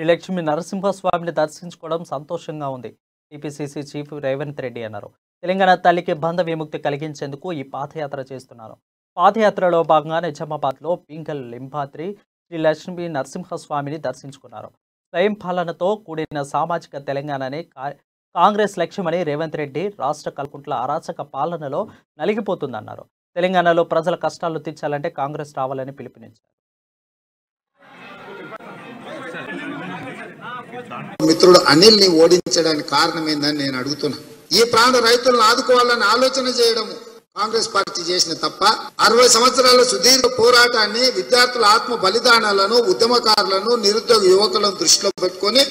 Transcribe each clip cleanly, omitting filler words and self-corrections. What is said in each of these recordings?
శ్రీలక్ష్మి నరసింహస్వామిని దర్శించుకోవడం సంతోషంగా ఉంది. టీపీసీసీ చీఫ్ రేవంత్ రెడ్డి అన్నారు. తెలంగాణ తల్లికి బంధ విముక్తి కలిగించేందుకు ఈ పాదయాత్ర చేస్తున్నాను. పాదయాత్రలో భాగంగా నిజామాబాద్లో పింగల్ లింబాద్రి శ్రీలక్ష్మి నరసింహస్వామిని దర్శించుకున్నారు. స్వయం పాలనతో కూడిన సామాజిక తెలంగాణనే కాంగ్రెస్ లక్ష్యమని రేవంత్ రెడ్డి రాష్ట్ర కల్కుంట్ల అరాచక పాలనలో నలిగిపోతుందన్నారు. తెలంగాణలో ప్రజల కష్టాలు తీర్చాలంటే కాంగ్రెస్ రావాలని పిలుపునిచ్చారు. మిత్రుడు అనిల్ ని ఓడించడానికి కారణం ఏందని నేను అడుగుతున్నా. ఈ ప్రాంత రైతులను ఆదుకోవాలని ఆలోచన చేయడం కాంగ్రెస్ పార్టీ చేసిన తప్ప 60 సంవత్సరాల సుదీర్ఘ పోరాటాన్ని, విద్యార్థుల ఆత్మ బలిదానాలను, ఉద్యమకారులను, నిరుద్యోగ యువకులను దృష్టిలో పెట్టుకొని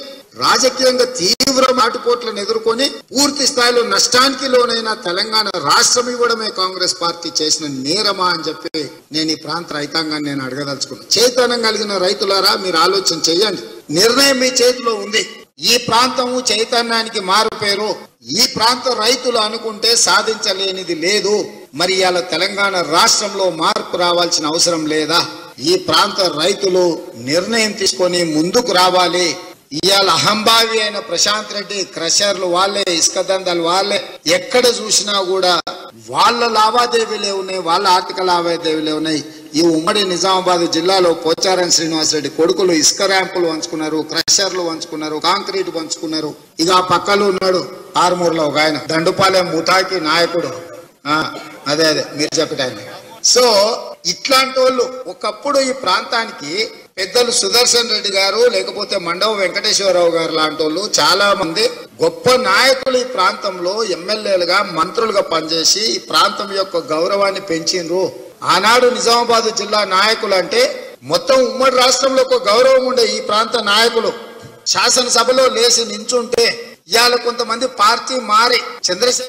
రాజకీయంగా తీవ్ర మాటుపోట్లను ఎదుర్కొని పూర్తి స్థాయిలో నష్టానికి లోనైన తెలంగాణ రాష్ట్రం ఇవ్వడమే కాంగ్రెస్ పార్టీ చేసిన నేరమా అని చెప్పి నేను ఈ ప్రాంత రైతాంగాన్ని నేను అడగదలుచుకున్నాను. చైతన్యం కలిగిన రైతులారా, మీరు ఆలోచన చేయండి. నిర్ణయం మీ చేతిలో ఉంది. ఈ ప్రాంతము చైతన్యానికి మారు పేరు. ఈ ప్రాంత రైతులు అనుకుంటే సాధించలేనిది లేదు. మరి ఇవాళ తెలంగాణ రాష్ట్రంలో మార్పు రావాల్సిన అవసరం లేదా? ఈ ప్రాంత రైతులు నిర్ణయం తీసుకొని ముందుకు రావాలి. ఇవాళ అహంభావి అయిన ప్రశాంత్ రెడ్డి క్రషర్లు వాళ్ళే, ఇసుక దందాలు వాళ్ళే, ఎక్కడ చూసినా కూడా వాళ్ళ లావాదేవీలే ఉన్నాయి, వాళ్ళ ఆర్థిక లావాదేవీలే ఉన్నాయి. ఈ ఉమ్మడి నిజామాబాద్ జిల్లాలో పోచారం శ్రీనివాసరెడ్డి కొడుకులు ఇసుక ర్యాంపులు పంచుకున్నారు, క్రషర్లు పంచుకున్నారు, కాంక్రీట్ పంచుకున్నారు. ఇక ఆ పక్కలో ఉన్నాడు ఆర్మూర్లో ఒక ఆయన, దండుపాలెం ముఠాకి నాయకుడు. అదే మీరు చెప్పటాన్ని. సో ఇట్లాంటి వాళ్ళు ఒకప్పుడు ఈ ప్రాంతానికి పెద్దలు సుదర్శన్ రెడ్డి గారు, లేకపోతే మండవ వెంకటేశ్వరరావు గారు లాంటి వాళ్ళు చాలా మంది గొప్ప నాయకులు ఈ ప్రాంతంలో ఎమ్మెల్యేలుగా, మంత్రులుగా పనిచేసి ఈ ప్రాంతం యొక్క గౌరవాన్ని పెంచిండ్రు. ఆనాడు నిజామాబాద్ జిల్లా నాయకులు అంటే మొత్తం ఉమ్మడి రాష్ట్రంలో ఒక గౌరవం ఉండే ఈ ప్రాంత నాయకులు శాసనసభలో లేచి నించుంటే ఇవాళ కొంతమంది పార్టీ మారి చంద్రశేఖర్